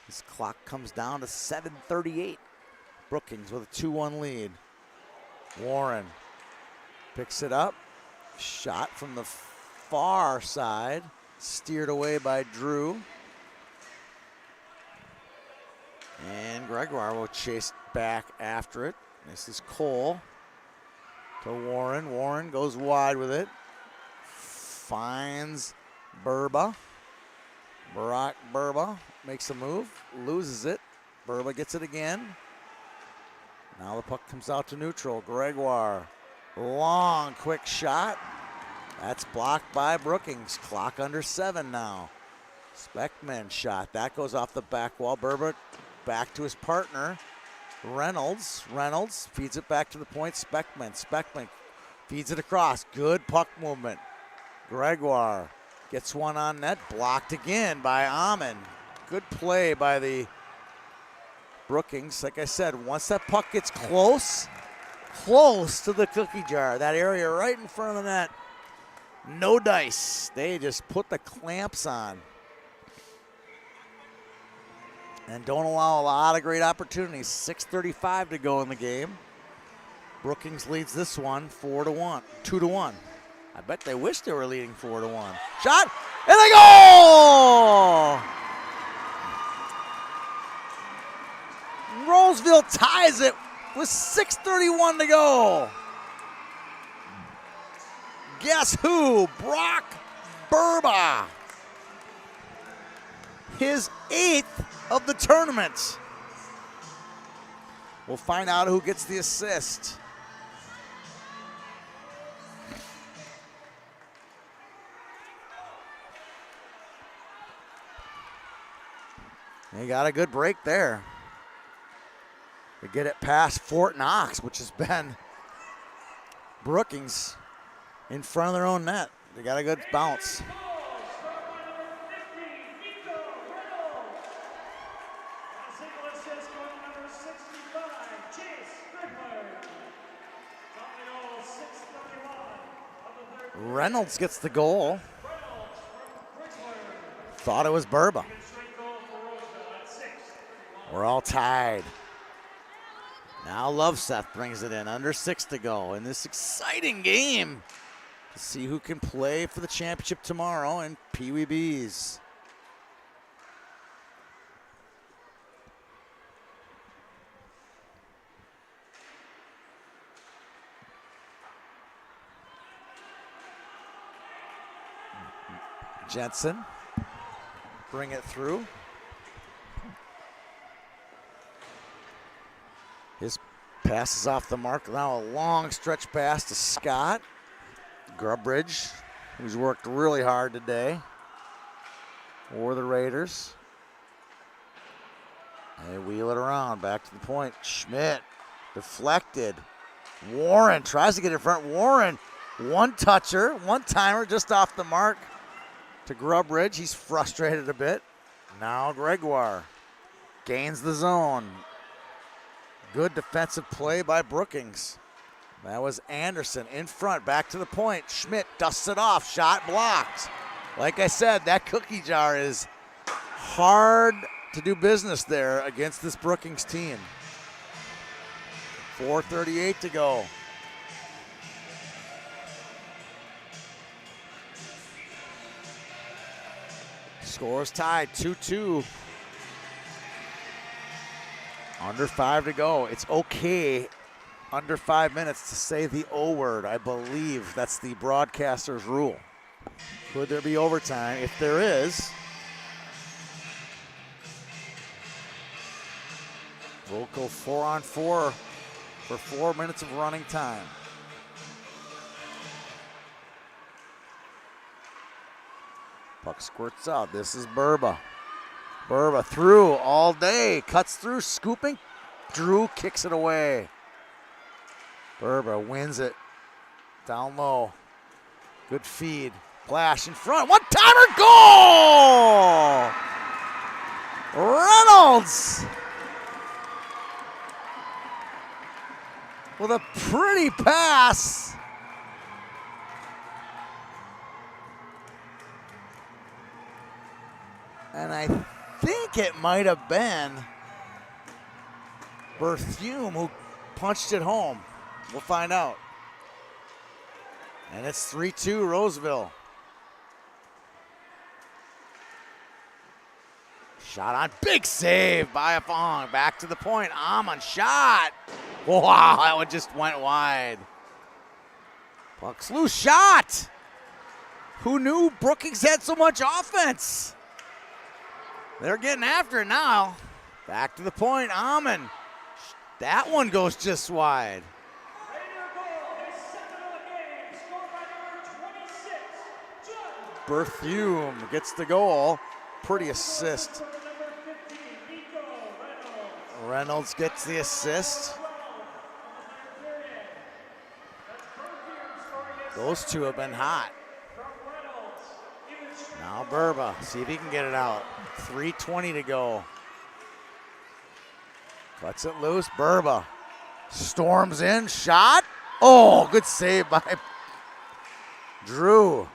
This clock comes down to 7:38. Brookings with a 2-1 lead. Warren picks it up. Shot from the far side. Steered away by Drew. And Gregoire will chase back after it. This is Cole to Warren. Warren goes wide with it. Finds Burba. Barack Burba makes a move, loses it. Burba gets it again. Now the puck comes out to neutral. Gregoire, long quick shot. That's blocked by Brookings. Clock under 7 now. Speckman shot. That goes off the back wall. Berber back to his partner. Reynolds feeds it back to the point. Speckman feeds it across. Good puck movement. Gregoire gets one on net. Blocked again by Amon. Good play by the Brookings. Like I said, once that puck gets close to the cookie jar, that area right in front of the net, no dice. They just put the clamps on and don't allow a lot of great opportunities. 6:35 to go in the game. Brookings leads this one 4-1, 2-1. I bet they wish they were leading 4-1. Shot, and they go! Roseville ties it with 6:31 to go. Guess who? Brock Burba. His 8th of the tournament. We'll find out who gets the assist. They got a good break there. They get it past Fort Knox, which has been Brookings in front of their own net. They got a good bounce. Reynolds gets the goal. Thought it was Burba. We're all tied. Now Loveseth brings it in, under 6 to go in this exciting game to see who can play for the championship tomorrow in Pee Wee Bees. Jensen, bring it through. His pass is off the mark. Now a long stretch pass to Scott. Grubbridge, who's worked really hard today for the Raiders. They wheel it around, back to the point. Schmidt, deflected. Warren tries to get in front. Warren, one-toucher, one-timer just off the mark to Grubbridge. He's frustrated a bit. Now Gregoire gains the zone. Good defensive play by Brookings. That was Anderson in front, back to the point. Schmidt dusts it off, shot blocked. Like I said, that cookie jar is hard to do business there against this Brookings team. 4:38 to go. Scores tied, 2-2. Under 5 to go. It's okay under 5 minutes to say the O word. I believe that's the broadcaster's rule. Could there be overtime? If there is, we'll go 4-on-4 for 4 minutes of running time. Puck squirts out. This is Burba. Burba through all day, cuts through, scooping. Drew kicks it away. Burba wins it down low. Good feed. Flash in front. One-timer goal! Reynolds with a pretty pass. And I think it might have been Berthume who punched it home. We'll find out. And it's 3-2 Roseville. Shot on, big save by Afong. Back to the point, Amon shot. Wow, that one just went wide. Puck's loose, shot. Who knew Brookings had so much offense? They're getting after it now. Back to the point, Amon. That one goes just wide. Raider goal, his second of the game, scored by number 26, Berthume gets the goal. Pretty assist. Reynolds gets the assist. Those two have been hot. Now Burba, see if he can get it out. 3:20 to go. Cuts it loose, Burba. Storms in, shot. Oh, good save by Drew.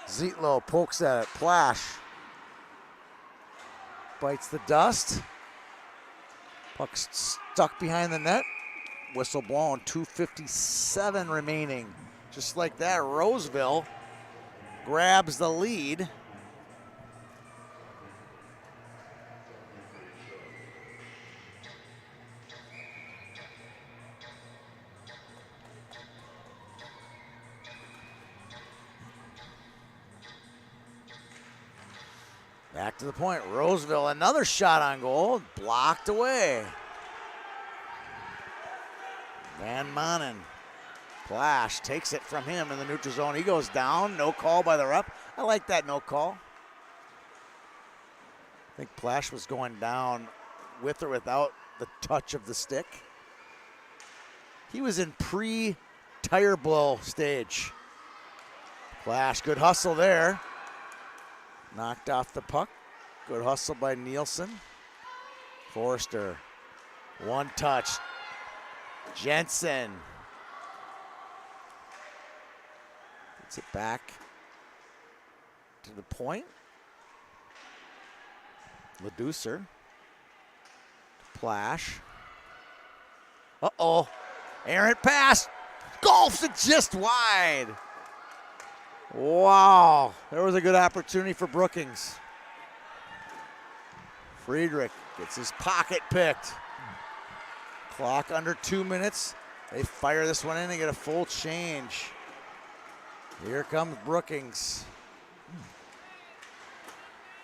Zietlow pokes at it, Plash. Bites the dust. Puck's stuck behind the net. Whistle blown, 2:57 remaining. Just like that, Roseville grabs the lead. Back to the point, Roseville, another shot on goal, blocked away. Van Manen, Plash takes it from him in the neutral zone. He goes down, no call by the ref. I like that no call. I think Plash was going down with or without the touch of the stick. He was in pre-tire blow stage. Plash, good hustle there. Knocked off the puck. Good hustle by Nielsen. Forster, one touch. Jensen. Gets it back to the point. Leducer. Plash. Uh-oh. Errant pass. Golfs it just wide. Wow. There was a good opportunity for Brookings. Friedrich gets his pocket picked. Clock under 2 minutes. They fire this one in and get a full change. Here comes Brookings.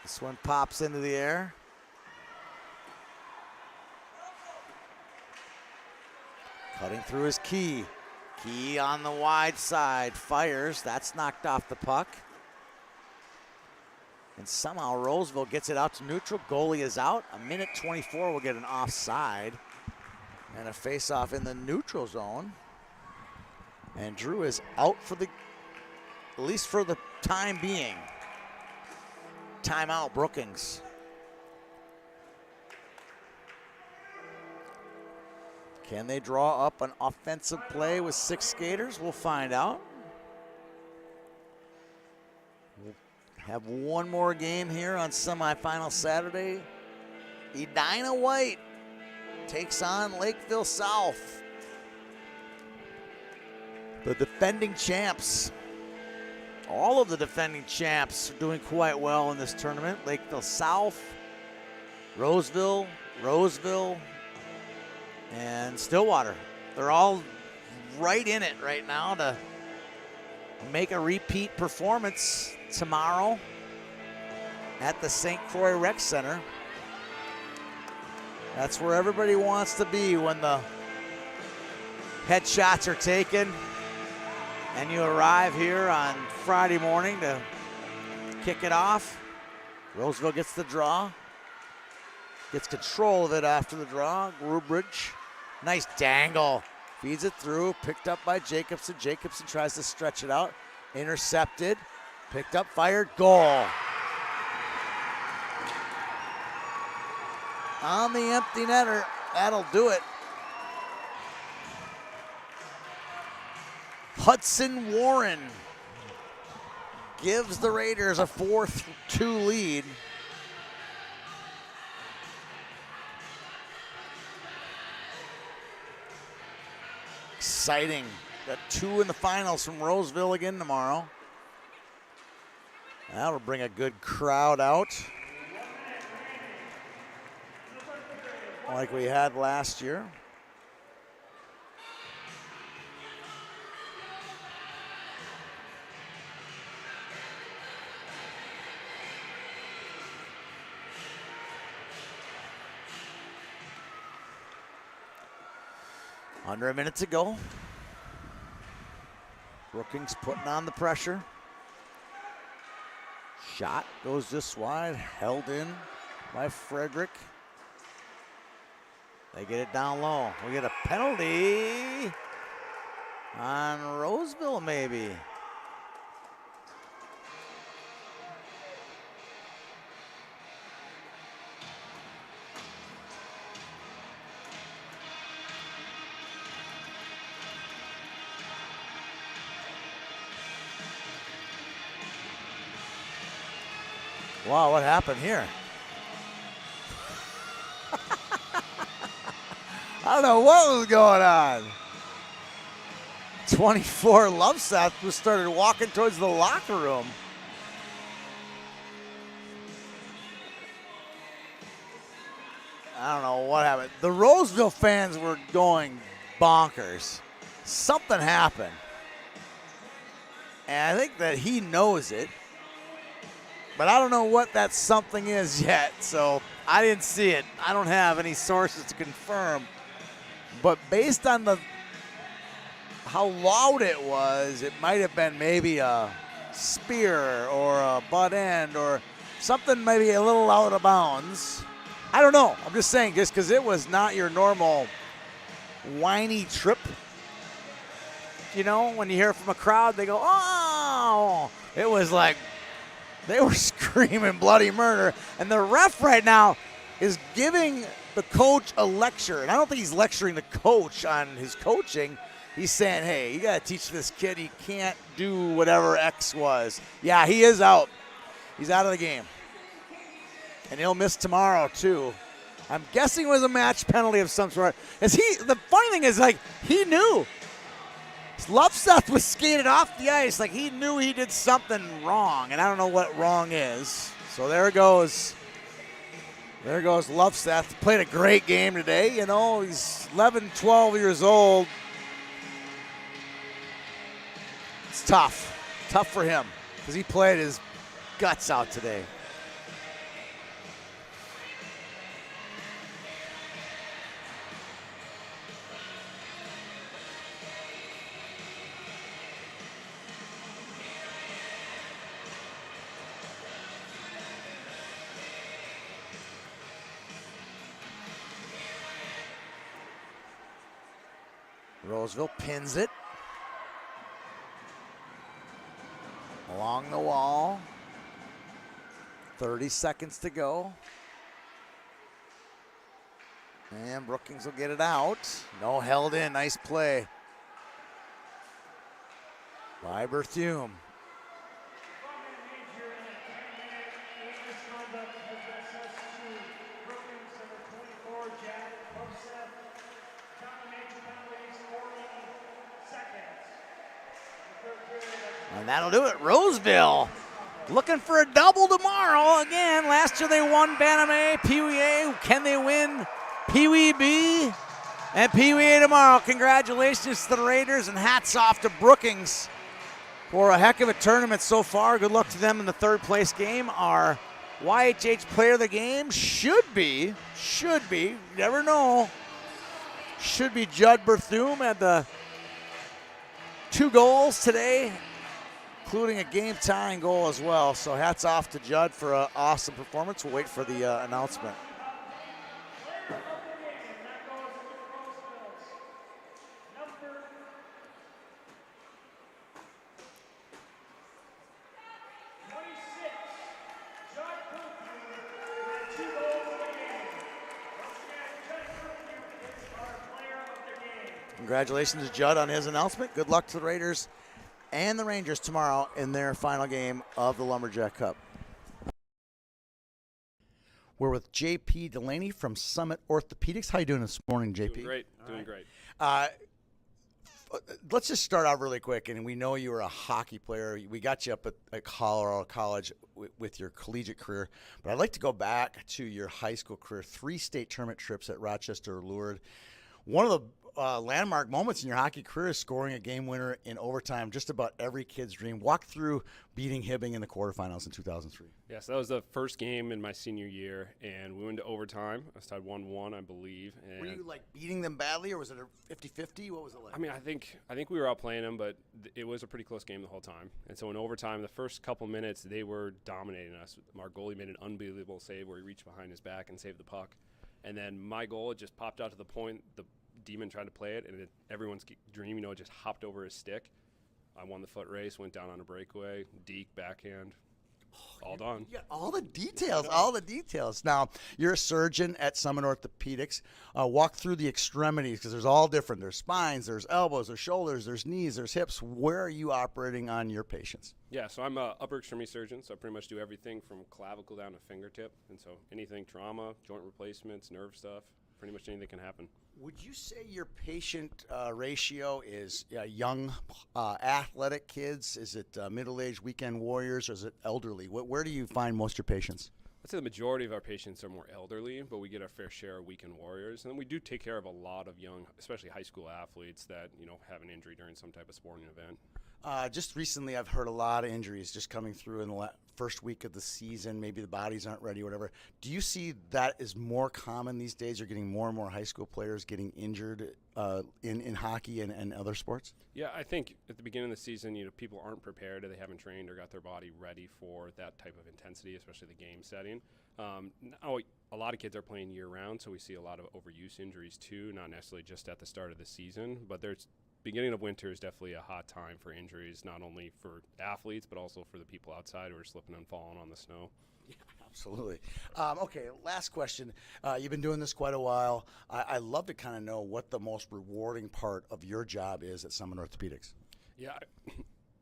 This one pops into the air. Cutting through his Key. Key on the wide side, fires. That's knocked off the puck. And somehow Roseville gets it out to neutral. Goalie is out. 1:24 will get an offside. And a face-off in the neutral zone. And Drew is out for at least for the time being. Timeout, Brookings. Can they draw up an offensive play with 6 skaters? We'll find out. We'll have one more game here on semifinal Saturday. Edina White takes on Lakeville South. The defending champs. All of the defending champs are doing quite well in this tournament. Lakeville South, Roseville, and Stillwater. They're all right in it right now to make a repeat performance tomorrow at the St. Croix Rec Center. That's where everybody wants to be when the headshots are taken and you arrive here on Friday morning to kick it off. Roseville gets the draw. Gets control of it after the draw. Grubridge. Nice dangle. Feeds it through. Picked up by Jacobson. Jacobson tries to stretch it out. Intercepted. Picked up, fired. Goal. On the empty netter. That'll do it. Hudson Warren gives the Raiders a 4-2 lead. Exciting. Got 2 in the finals from Roseville again tomorrow. That'll bring a good crowd out, like we had last year. Under a minute to go. Brookings putting on the pressure. Shot goes just wide, held in by Frederick. They get it down low. We get a penalty on Roseville, maybe. Wow, what happened here? I don't know what was going on. 24 Lumberjack was started walking towards the locker room. I don't know what happened. The Roseville fans were going bonkers. Something happened. And I think that he knows it. But I don't know what that something is yet, so I didn't see it. I don't have any sources to confirm. But based on how loud it was, it might have been maybe a spear or a butt end or something maybe a little out of bounds. I don't know. I'm just saying, just because it was not your normal whiny trip. You know, when you hear from a crowd, they go, oh! It was like, they were screaming bloody murder. And the ref right now is giving the coach a lecture. And I don't think he's lecturing the coach on his coaching. He's saying, hey, you got to teach this kid he can't do whatever X was. Yeah, he is out. He's out of the game. And he'll miss tomorrow, too. I'm guessing it was a match penalty of some sort. The funny thing is, like, he knew. Lumberjack was skated off the ice like he knew he did something wrong, and I don't know what wrong is. So there goes. There goes Lumberjack. Played a great game today. You know, he's 11, 12 years old. It's tough. Tough for him because he played his guts out today. Roseville pins it along the wall. 30 seconds to go. And Brookings will get it out. No, held in. Nice play by Berthume. And that'll do it. Roseville looking for a double tomorrow. Again, last year they won Bantam A, Pee Wee A. Can they win Pee Wee B and Pee Wee A tomorrow? Congratulations to the Raiders and hats off to Brookings for a heck of a tournament so far. Good luck to them in the third place game. Our YHH player of the game should be, you never know, should be Judd Berthume. Had the 2 goals today, including a game-tying goal as well. So hats off to Judd for an awesome performance. We'll wait for the announcement. Congratulations to Judd on his announcement. Good luck to the Raiders and the Rangers tomorrow in their final game of the Lumberjack Cup. We're with JP Delaney from Summit Orthopedics. How you doing this morning, JP? Doing great. Doing great. Let's just start out really quick. And we know you were a hockey player. We got you up at Colorado College with your collegiate career. But I'd like to go back to your high school career. 3 state tournament trips at Rochester, Lourdes. One of the landmark moments in your hockey career is scoring a game winner in overtime. Just about every kid's dream. Walk through beating Hibbing in the quarterfinals in 2003. Yeah, so that was the first game in my senior year, and we went to overtime. I was tied 1-1, I believe. And Were you like beating them badly, or was it a 50-50? What was it like? I mean, I think we were outplaying them, but it was a pretty close game the whole time. And so in overtime, the first couple minutes, they were dominating us. Our goalie made an unbelievable save where he reached behind his back and saved the puck. And then my goal, it just popped out to the point. The Demon tried to play it, and everyone's dream, it just hopped over his stick. I won the foot race, went down on a breakaway, deke, backhand, all done. Yeah, all the details, all the details. Now, you're a surgeon at Summit Orthopedics. Walk through the extremities, because there's all different. There's spines, there's elbows, there's shoulders, there's knees, there's hips. Where are you operating on your patients? Yeah, so I'm an upper extremity surgeon, so I pretty much do everything from clavicle down to fingertip. And so anything trauma, joint replacements, nerve stuff, pretty much anything can happen. Would you say your patient ratio is young, athletic kids? Is it middle-aged weekend warriors, or is it elderly? Where do you find most of your patients? I'd say the majority of our patients are more elderly, but we get our fair share of weekend warriors. And then we do take care of a lot of young, especially high school athletes that, have an injury during some type of sporting event. Just recently, I've heard a lot of injuries just coming through in the first week of the season. Maybe the bodies aren't ready or whatever. Do you see that is more common these days? You're getting more and more high school players getting injured in hockey and other sports? Yeah, I think at the beginning of the season, people aren't prepared, or they haven't trained or got their body ready for that type of intensity, especially the game setting. Now, a lot of kids are playing year-round, so we see a lot of overuse injuries too, not necessarily just at the start of the season, but beginning of winter is definitely a hot time for injuries, not only for athletes, but also for the people outside who are slipping and falling on the snow. Yeah, absolutely. Okay, last question. You've been doing this quite a while. I love to kind of know what the most rewarding part of your job is at Summit Orthopedics. Yeah,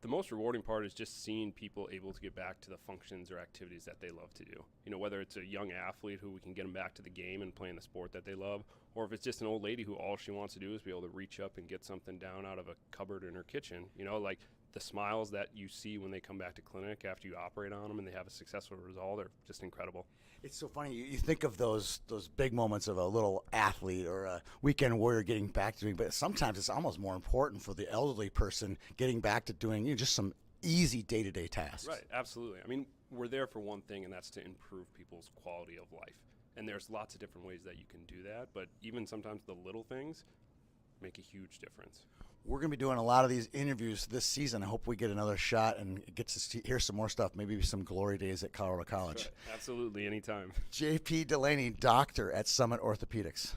the most rewarding part is just seeing people able to get back to the functions or activities that they love to do. Whether it's a young athlete who we can get them back to the game and playing the sport that they love, or if it's just an old lady who all she wants to do is be able to reach up and get something down out of a cupboard in her kitchen. Like the smiles that you see when they come back to clinic after you operate on them and they have a successful result are just incredible. It's so funny. You think of those big moments of a little athlete or a weekend warrior getting back to doing, but sometimes it's almost more important for the elderly person getting back to doing just some easy day-to-day tasks. Right, absolutely. I mean, we're there for one thing, and that's to improve people's quality of life. And there's lots of different ways that you can do that, but even sometimes the little things make a huge difference. We're going to be doing a lot of these interviews this season. I hope we get another shot and get to hear some more stuff, maybe some glory days at Colorado College. Right. Absolutely, anytime. JP Delaney, doctor at Summit Orthopedics.